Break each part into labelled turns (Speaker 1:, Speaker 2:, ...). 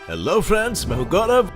Speaker 1: Hello friends, मैं हूं गौरव।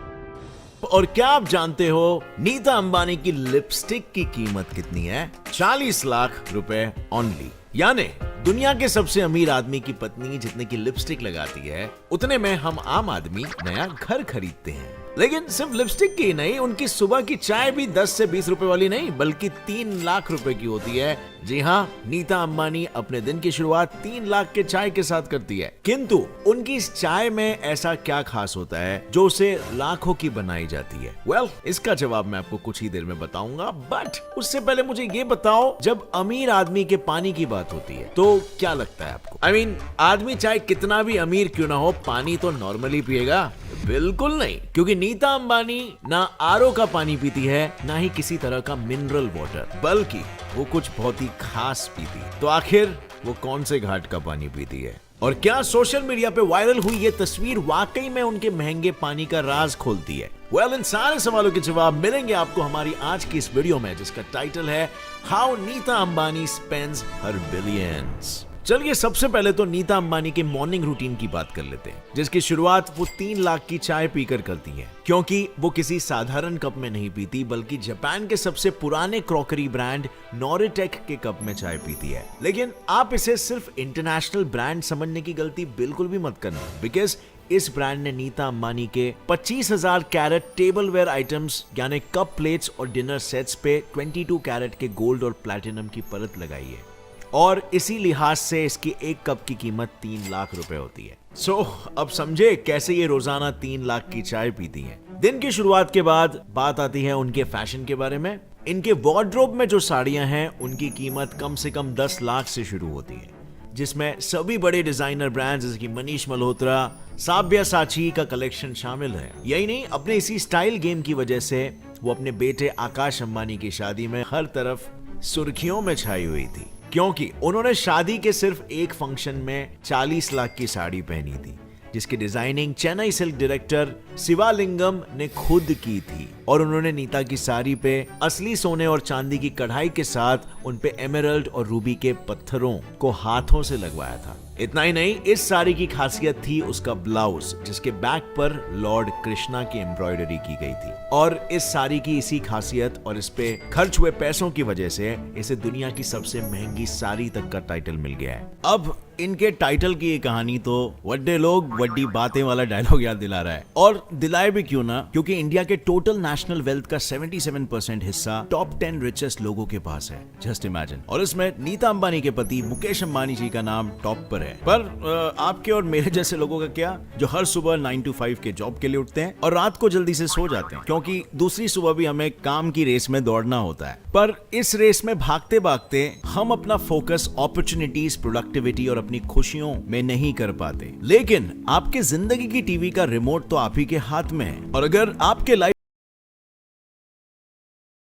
Speaker 1: और क्या आप जानते हो नीता अंबानी की लिपस्टिक की कीमत कितनी है? 40 लाख रुपए ओनली। यानी दुनिया के सबसे अमीर आदमी की पत्नी जितने की लिपस्टिक लगाती है उतने में हम आम आदमी नया घर खरीदते हैं। लेकिन सिर्फ लिपस्टिक की नहीं, उनकी सुबह की चाय भी 10 से 20 रुपए वाली नहीं बल्कि 3 लाख रुपए की होती है। जी हाँ, नीता अंबानी अपने दिन की शुरुआत 3 लाख के चाय के साथ करती है। किंतु उनकी इस चाय में ऐसा क्या खास होता है जो उसे लाखों की बनाई जाती है? वेल, इसका जवाब मैं आपको कुछ ही देर में बताऊंगा, बट उससे पहले मुझे ये बताओ, जब अमीर आदमी के पानी की बात होती है तो क्या लगता है आपको? I mean, आदमी चाहे कितना भी अमीर क्यों ना हो, पानी तो नॉर्मली पिएगा? बिल्कुल नहीं, क्योंकि नीता अंबानी ना आरओ का पानी पीती है ना ही किसी तरह का मिनरल वाटर, बल्कि वो कुछ बहुत ही खास पीती है। तो आखिर वो कौन से घाट का पानी पीती है? और क्या सोशल मीडिया पे वायरल हुई ये तस्वीर वाकई में उनके महंगे पानी का राज खोलती है? वेल, इन सारे सवालों के जवाब मिलेंगे आपको हमारी आज की इस वीडियो में, जिसका टाइटल है how Nita Ambani spends her billions. चलिए सबसे पहले तो नीता अंबानी के मॉर्निंग रूटीन की बात कर लेते हैं, जिसकी शुरुआत वो 3 लाख की चाय पीकर करती हैं, क्योंकि वो किसी साधारण कप में नहीं पीती बल्कि जापान के सबसे पुराने क्रॉकरी ब्रांड नॉरिटेक के कप में चाय पीती है। लेकिन आप इसे सिर्फ इंटरनेशनल ब्रांड समझने की गलती बिल्कुल भी मत करना, बिकॉज इस ब्रांड ने नीता अंबानी के 25,000 कैरेट टेबलवेयर आइटम्स यानी कप प्लेट्स और डिनर सेट्स पे 22 कैरेट के गोल्ड और प्लैटिनम की परत लगाई है, और इसी लिहाज से इसकी एक कप की कीमत 3 लाख रुपए होती है। सो अब समझे कैसे ये रोजाना 3 लाख की चाय पीती हैं। दिन की शुरुआत के बाद बात आती है उनके फैशन के बारे में। इनके वार्डरोब में जो साड़ियां हैं उनकी कीमत कम से कम 10 लाख से शुरू होती है, जिसमें सभी बड़े डिजाइनर ब्रांड्स जैसे कि मनीष मल्होत्रा, साब्यासाची का कलेक्शन शामिल है। यही नहीं, अपने इसी स्टाइल गेम की वजह से वो अपने बेटे आकाश अंबानी की शादी में हर तरफ सुर्खियों में छाई हुई थी, क्योंकि उन्होंने शादी के सिर्फ एक फंक्शन में 40 लाख की साड़ी पहनी थी, जिसकी डिजाइनिंग चेन्नई सिल्क डायरेक्टर शिवालिंगम ने खुद की थी, और उन्होंने नीता की साड़ी पे असली सोने और चांदी की कढ़ाई के साथ उन पे एमरल्ड और रूबी के पत्थरों को हाथों से लगवाया था। इतना ही नहीं, इस साड़ी की खासियत थी उसका ब्लाउज, जिसके बैक पर लॉर्ड कृष्णा की एम्ब्रॉयडरी की गई थी, और इस साड़ी की इसी खासियत और इस पे खर्च हुए पैसों की वजह से इसे दुनिया की सबसे महंगी साड़ी तक का टाइटल मिल गया है। अब इनके टाइटल की ये कहानी तो वड्डे लोग वड्डी बातें वाला डायलॉग याद दिला रहा है, और दिलाए भी क्यों ना, क्योंकि इंडिया के टोटल नेशनल वेल्थ का 77% हिस्सा टॉप 10 रिचेस्ट लोगों के पास है। Just imagine. और इसमें नीता अंबानी के पति मुकेश अंबानी जी का नाम टॉप पर है। पर आपके और मेरे जैसे लोगों का क्या, जो हर सुबह 9 to 5 के जॉब के लिए उठते हैं और रात को जल्दी से सो जाते हैं, क्योंकि दूसरी सुबह भी हमें काम की रेस में दौड़ना होता है। पर इस रेस में भागते भागते हम अपना फोकस अपॉर्चुनिटीज, प्रोडक्टिविटी और अपनी खुशियों में नहीं कर पाते। लेकिन आपके जिंदगी की टीवी का रिमोट तो आप ही के हाथ में है, और अगर आपके लाइफ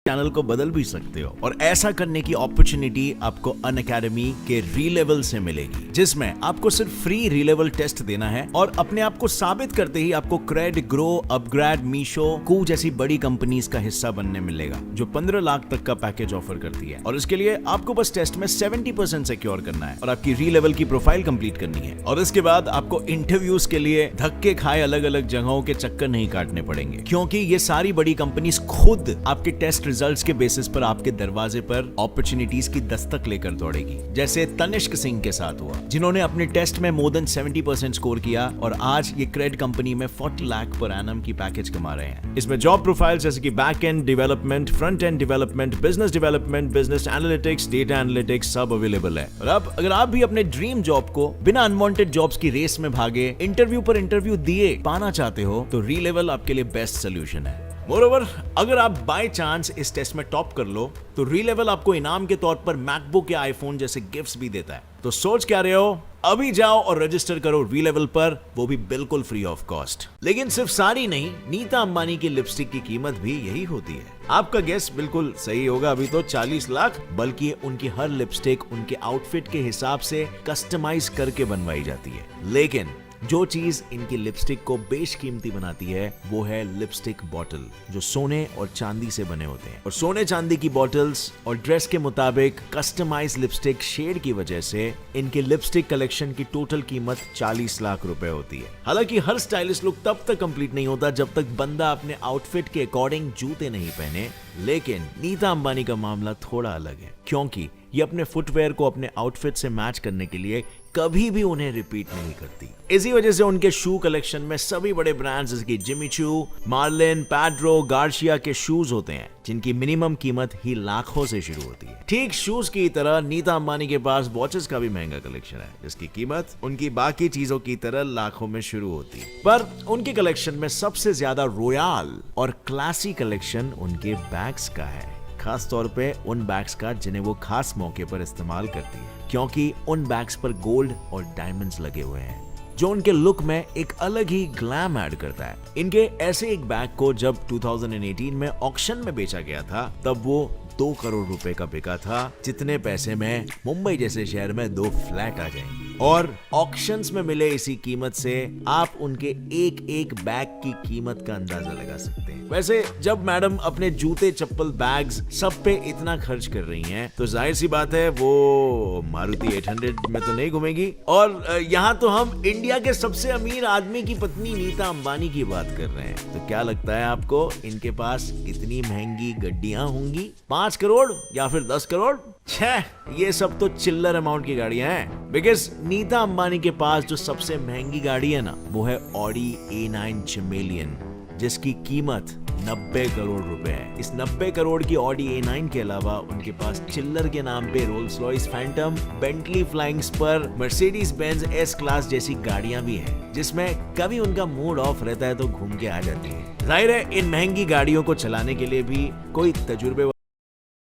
Speaker 1: चैनल को बदल भी सकते हो। और ऐसा करने की अपॉर्चुनिटी आपको अनअकैडमी के रीलेवल से मिलेगी, जिसमें आपको सिर्फ फ्री रीलेवल टेस्ट देना है, और अपने आप को साबित करते ही आपको क्रेड, ग्रो, अपग्रेड, मीशो, कू जैसी बड़ी कंपनीज का हिस्सा बनने मिलेगा, जो 15 लाख तक का पैकेज ऑफर करती है। और इसके लिए आपको बस टेस्ट में 70% सिक्योर करना है और आपकी रीलेवल की प्रोफाइल कंप्लीट करनी है, और इसके बाद आपको इंटरव्यूज के लिए धक्के खाए अलग अलग जगहों के चक्कर नहीं काटने पड़ेंगे, क्योंकि ये सारी बड़ी कंपनीज खुद आपके टेस्ट रिजल्ट्स के बेसिस पर आपके दरवाजे पर अपॉर्चुनिटीज की दस्तक लेकर दौड़ेगी, जैसे तनिष्क सिंह के साथ हुआ, जिन्होंने अपने टेस्ट में मोर देन 70% स्कोर किया, और आज ये क्रेड कंपनी में 40 लाख पर एनम की पैकेज कमा रहे हैं। इसमें जॉब प्रोफाइल जैसे कि back and development, front end development, business development, business analytics, data analytics सब अवेलेबल है। और अब अगर आप भी अपने ड्रीम जॉब को बिना अनवांटेड जॉब्स की रेस में भागे इंटरव्यू पर इंटरव्यू दिए पाना चाहते हो, तो रीलेवल आपके लिए बेस्ट सोल्यूशन है। मोरओवर, अगर आप बाय चांस इस टेस्ट में टॉप कर लो तो रीलेवल आपको इनाम के तौर पर मैकबुक या आईफोन जैसे गिफ्ट्स भी देता है। तो सोच क्या रहे हो, अभी जाओ और रजिस्टर करो रीलेवल पर, वो भी बिल्कुल फ्री ऑफ कॉस्ट। लेकिन सिर्फ साड़ी नहीं, नीता अंबानी की लिपस्टिक की कीमत भी यही होती है। आपका गेस बिल्कुल सही होगा, अभी तो 40 लाख, बल्कि उनकी हर लिपस्टिक उनके आउटफिट के हिसाब से कस्टमाइज करके बनवाई जाती है। लेकिन जो चीज इनकी लिपस्टिक को बेशकीमती बनाती है वो है लिपस्टिक बॉटल, जो सोने और चांदी से बने होते हैं। और सोने चांदी की बॉटल्स और ड्रेस के मुताबिक कस्टमाइज लिपस्टिक शेड की वजह से इनके लिपस्टिक कलेक्शन की टोटल कीमत 40 लाख रुपए होती है। हालांकि हर स्टाइलिश लुक तब तक कंप्लीट नहीं होता जब तक बंदा अपने आउटफिट के अकॉर्डिंग जूते नहीं पहने, लेकिन नीता अंबानी का मामला थोड़ा अलग है, क्योंकि ये अपने फुटवेयर को अपने आउटफिट से मैच करने के लिए कभी भी उन्हें रिपीट नहीं करती। इसी वजह से उनके शू कलेक्शन में सभी बड़े ब्रांड्स जैसे Jimmy Choo, Marlin, Pedro, Garcia के शूज होते हैं, जिनकी मिनिमम कीमत ही लाखों से शुरू होती है। ठीक शूज की तरह नीता अंबानी के पास वॉचेस का भी महंगा कलेक्शन है, जिसकी कीमत उनकी बाकी चीजों की तरह लाखों में शुरू होती है। पर उनके कलेक्शन में सबसे ज्यादा रॉयल और क्लासी कलेक्शन उनके बैग्स का है, खास तौर पे उन बैग्स का जिन्हें वो खास मौके पर इस्तेमाल करती है, क्योंकि उन बैग्स पर गोल्ड और डायमंड्स लगे हुए हैं, जो उनके लुक में एक अलग ही ग्लैम ऐड करता है। इनके ऐसे एक बैग को जब 2018 में ऑक्शन में बेचा गया था, तब वो 2 करोड़ रुपए का बिका था, जितने पैसे में मुंबई जैसे शहर में 2 फ्लैट आ जाएंगे। और ऑक्शंस में मिले इसी कीमत से आप उनके एक एक बैग की कीमत का अंदाजा लगा सकते हैं। वैसे जब मैडम अपने जूते, चप्पल, बैग्स सब पे इतना खर्च कर रही हैं, तो जाहिर सी बात है वो मारुति 800 में तो नहीं घूमेगी। और यहाँ तो हम इंडिया के सबसे अमीर आदमी की पत्नी नीता अंबानी की बात कर रहे हैं। तो क्या लगता है आपको, इनके पास कितनी महंगी गड्डियां होंगी? 5 करोड़ या फिर 10 करोड़? छह, ये सब तो चिल्लर अमाउंट की गाड़ियां हैं। बिकॉज नीता अंबानी के पास जो सबसे महंगी गाड़ी है ना, वो है ऑडी A9 चमेलियन, जिसकी कीमत 90 करोड़ रुपए है। इस 90 करोड़ की ऑडी A9 के अलावा उनके पास चिल्लर के नाम पे Rolls Royce Phantom, Bentley flying Spur, Mercedes Benz S class जैसी गाड़ियां भी हैं, जिसमें कभी उनका मूड ऑफ रहता है तो घूम के आ जाती है। जाहिर है इन महंगी गाड़ियों को चलाने के लिए भी कोई तजुर्बे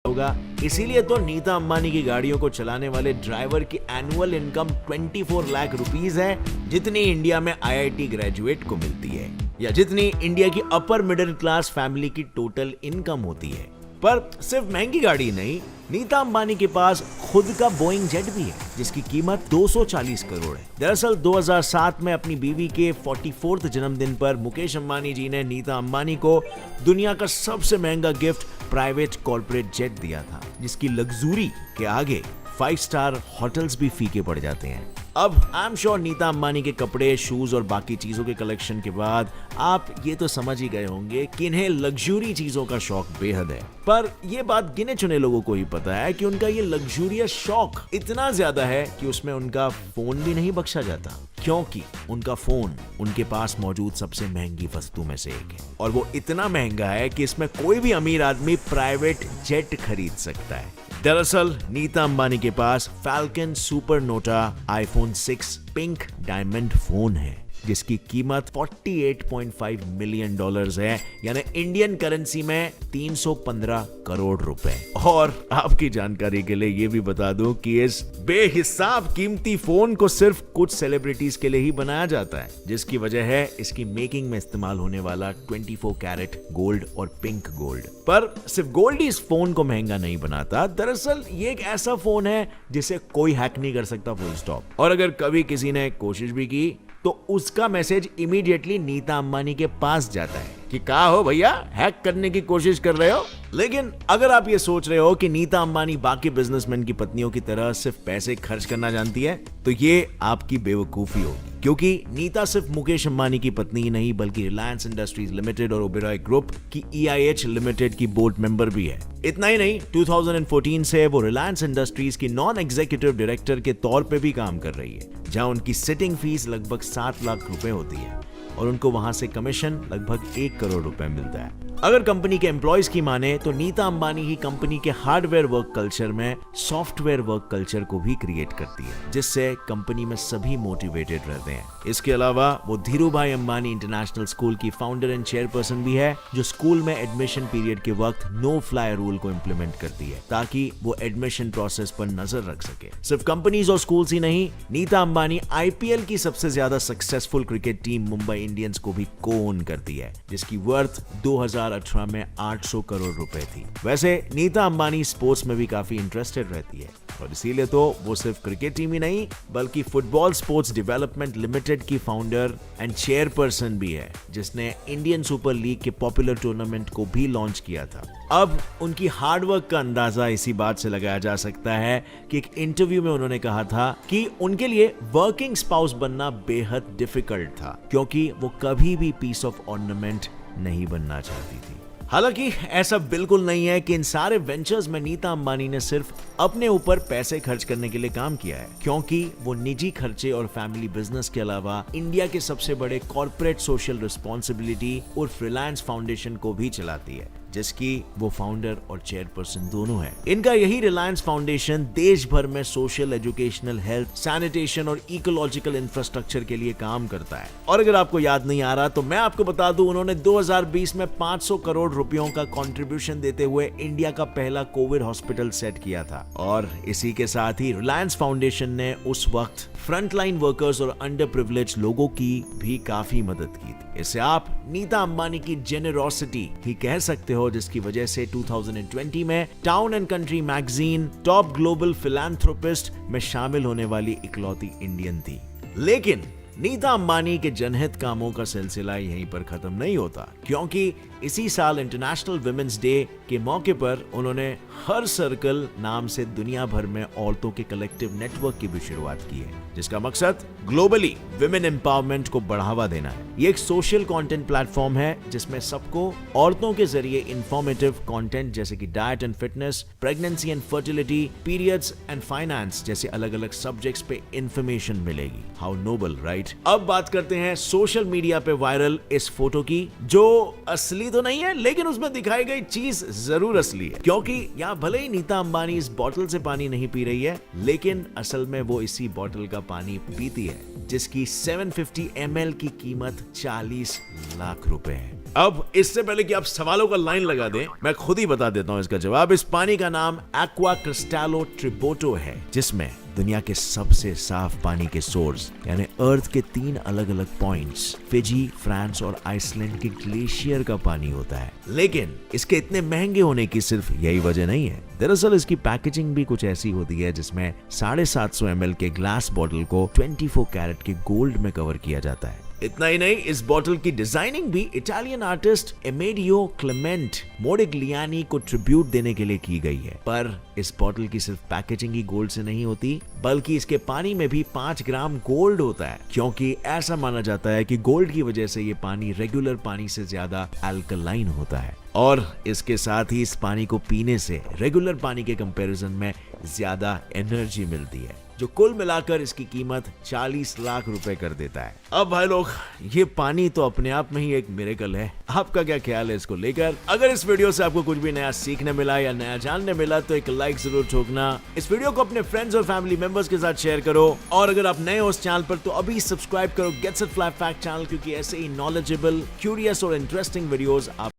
Speaker 1: होगा, इसीलिए तो नीता अंबानी की गाड़ियों को चलाने वाले ड्राइवर की एनुअल इनकम 24 लाख रुपीस है, जितनी इंडिया में IIT ग्रेजुएट को मिलती है, या जितनी इंडिया की अपर मिडिल क्लास फैमिली की टोटल इनकम होती है। पर सिर्फ महंगी गाड़ी नहीं, नीता अंबानी के पास खुद का बोइंग जेट भी है, जिसकी कीमत 240 करोड़ है। दरअसल 2007 में अपनी बीवी के 44वें जन्मदिन पर मुकेश अंबानी जी ने नीता अंबानी को दुनिया का सबसे महंगा गिफ्ट प्राइवेट कॉर्पोरेट जेट दिया था, जिसकी लग्जरी के आगे 5 स्टार होटल्स भी फीके पड़ जाते हैं। अब I am sure Nita Ambani के कपड़े, शूज और बाकी चीजों के कलेक्शन के बाद आप ये तो समझ ही गए होंगे कि इन्हें लग्जरी चीजों का शौक बेहद है। पर यह बात गिने चुने लोगों को ही पता है कि उनका ये लग्जूरियस शौक इतना ज्यादा है कि उसमें उनका फोन भी नहीं बख्शा जाता, क्योंकि उनका फोन उनके पास मौजूद सबसे महंगी वस्तु में से एक है, और वो इतना महंगा है कि इसमें कोई भी अमीर आदमी प्राइवेट जेट खरीद सकता है। दरअसल नीता अंबानी के पास Falcon Supernova iPhone 6 pink diamond phone है, जिसकी कीमत $48.5 मिलियन है, यानी इंडियन करेंसी में 315 करोड़ रुपए। और आपकी जानकारी के लिए ये भी बता दूं कि इस बेहिसाब कीमती फोन को सिर्फ कुछ सेलिब्रिटीज के लिए ही बनाया जाता है, जिसकी वजह है इसकी मेकिंग में इस्तेमाल होने वाला 24 कैरेट गोल्ड और पिंक गोल्ड। पर सिर्फ गोल्ड ही इस फोन को महंगा नहीं बनाता, दरअसल ये एक ऐसा फोन है जिसे कोई हैक नहीं कर सकता, फुल स्टॉप। और अगर कभी किसी ने कोशिश भी की तो उसका मैसेज इमीडिएटली नीता अंबानी के पास जाता है कि कहा हो भैया, हैक करने की कोशिश कर रहे हो। लेकिन अगर आप ये सोच रहे हो कि नीता अंबानी बाकी बिजनेसमैन की पत्नियों की तरह सिर्फ पैसे खर्च करना जानती है, तो ये आपकी बेवकूफी होगी, क्योंकि नीता सिर्फ मुकेश अंबानी की पत्नी ही नहीं, बल्कि रिलायंस इंडस्ट्रीज लिमिटेड और ओबेरॉय ग्रुप की EIH लिमिटेड की बोर्ड मेंबर भी है। इतना ही नहीं, 2014 से वो रिलायंस इंडस्ट्रीज की नॉन एग्जीक्यूटिव डायरेक्टर के तौर पे भी काम कर रही है, जहां उनकी सिटिंग फीस लगभग 7 लाख रुपए होती है और उनको वहां से कमीशन लगभग 1 करोड़ रुपए मिलता है। अगर कंपनी के एम्प्लॉयज की माने तो नीता अंबानी ही कंपनी के हार्डवेयर वर्क कल्चर में सॉफ्टवेयर वर्क कल्चर को भी क्रिएट करती है, जिससे कंपनी में सभी मोटिवेटेड रहते हैं। इसके अलावा वो धीरूभाई अंबानी इंटरनेशनल स्कूल की फाउंडर एंड चेयरपर्सन भी है, जो स्कूल में एडमिशन पीरियड के वक्त नो फ्लाई रूल को इम्प्लीमेंट करती है, ताकि वो एडमिशन प्रोसेस पर नजर रख सके। सिर्फ कंपनीज और स्कूल्स ही नहीं, नीता अंबानी IPL की सबसे ज्यादा successful cricket team Mumbai Indians को भी कोन करती है, जिसकी वर्थ 2018 में 800 करोड़ रुपए थी। वैसे नीता अंबानी स्पोर्ट्स में भी काफी इंटरेस्टेड रहती है। और इसीलिए तो वो सिर्फ क्रिकेट टीम ही नहीं बल्कि फुटबॉल स्पोर्ट्स डेवलपमेंट लिमिटेड की फाउंडर एंड चेयरपर्सन भी है, जिसने इंडियन सुपर लीग के पॉपुलर टूर्नामेंट को भी लॉन्च किया था। अब उनकी हार्डवर्क का अंदाजा इसी बात से लगाया जा सकता है कि एक इंटरव्यू में उन्होंने कहा था कि उनके लिए वर्किंग स्पाउस बनना बेहद डिफिकल्ट था, क्योंकि वो कभी भी पीस ऑफ ऑर्नामेंट नहीं बनना चाहती थी। हालांकि ऐसा बिल्कुल नहीं है कि इन सारे वेंचर्स में नीता अंबानी ने सिर्फ अपने ऊपर पैसे खर्च करने के लिए काम किया है, क्योंकि वो निजी खर्चे और फैमिली बिजनेस के अलावा इंडिया के सबसे बड़े कॉर्पोरेट सोशल रिस्पॉन्सिबिलिटी और रिलायंस फाउंडेशन को भी चलाती है, जिसकी वो फाउंडर और चेयरपर्सन दोनों है। इनका यही रिलायंस फाउंडेशन देश भर में सोशल, एजुकेशनल, हेल्थ, सैनिटेशन और इकोलॉजिकल इंफ्रास्ट्रक्चर के लिए काम करता है। और अगर आपको याद नहीं आ रहा तो मैं आपको बता दूं, उन्होंने 2020 में 500 करोड़ रुपयों का कंट्रीब्यूशन देते हुए इंडिया का पहला कोविड हॉस्पिटल सेट किया था। और इसी के साथ ही रिलायंस फाउंडेशन ने उस वक्त फ्रंटलाइन वर्कर्स और अंडर प्रिविलेज लोगों की भी काफी मदद की थी। इसे आप नीता अंबानी की जेनरोसिटी ही कह सकते हो, जिसकी वजह से 2020 में town and country magazine top global philanthropist में शामिल होने वाली इकलौती इंडियन थी। लेकिन नीता अंबानी के जनहित कामों का सिलसिला यहीं पर खत्म नहीं होता, क्योंकि इसी साल इंटरनेशनल वुमेन्स डे के मौके पर उन्होंने हर सर्कल नाम से दुनिया भर में औरतों के कलेक्टिव नेटवर्क की भी शुरुआत की है, जिसका मकसद ग्लोबली विमेन एम्पावरमेंट को बढ़ावा देना है। ये एक सोशल कंटेंट प्लेटफॉर्म है जिसमें सबको औरतों के जरिए इंफॉर्मेटिव कंटेंट जैसे कि diet and fitness, pregnancy and fertility, periods and finance जैसे अलग अलग सब्जेक्ट्स पे इंफॉर्मेशन मिलेगी। How noble, right? अब बात करते हैं सोशल मीडिया पे वायरल इस फोटो की, जो असली तो नहीं है लेकिन उसमें दिखाई गई चीज जरूर असली है, क्योंकि यहाँ भले ही नीता अंबानी इस बोतल से पानी नहीं पी रही है, लेकिन असल में वो इसी बोतल का पानी पीती है, जिसकी 750 ml की कीमत 40 लाख रुपए है। अब इससे पहले कि आप सवालों का लाइन लगा दें, मैं खुद ही बता देता हूं इसका जवाब। इस पानी का नाम एक्वा क्रिस्टालो ट्रिबोटो है, जिसमें दुनिया के सबसे साफ पानी के सोर्स यानी अर्थ के 3 अलग अलग पॉइंट्स, फिजी, फ्रांस और आइसलैंड के ग्लेशियर का पानी होता है। लेकिन इसके इतने महंगे होने की सिर्फ यही वजह नहीं है। दरअसल इसकी पैकेजिंग भी कुछ ऐसी होती है जिसमें 750 ml के ग्लास बॉटल को 24 कैरेट के गोल्ड में कवर किया जाता है। इतना ही नहीं, इस बॉटल की डिजाइनिंग भी इटालियन आर्टिस्ट एमेडियो क्लेमेंट मोडिग्लियानी को ट्रिब्यूट देने के लिए की गई है। पर इस बॉटल की सिर्फ पैकेजिंग ही गोल्ड से नहीं होती, बल्कि इसके पानी में भी 5 ग्राम गोल्ड होता है, क्योंकि ऐसा माना जाता है कि गोल्ड की वजह से ये पानी रेगुलर पानी से ज्यादा अल्कलाइन होता है। और इसके साथ ही इस पानी को पीने से रेगुलर पानी के कंपैरिजन में ज्यादा एनर्जी मिलती है, जो कुल मिलाकर इसकी कीमत 40 लाख रुपए कर देता है। अब भाई लोग, ये पानी तो अपने आप में ही एक मिरेकल है। आपका क्या ख्याल है इसको लेकर? अगर इस वीडियो से आपको कुछ भी नया सीखने मिला या नया जानने मिला तो एक लाइक जरूर ठोकना। इस वीडियो को अपने फ्रेंड्स और फैमिली मेंबर्स के साथ शेयर करो, और अगर आप नए हो इस चैनल पर तो अभी सब्सक्राइब करो gets it fly fact channel, क्योंकि ऐसे ही नॉलेजेबल, क्यूरियस और इंटरेस्टिंग वीडियोस आप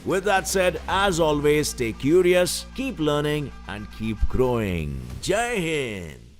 Speaker 1: With that said, as always, stay curious, keep learning and keep growing. Jai Hind!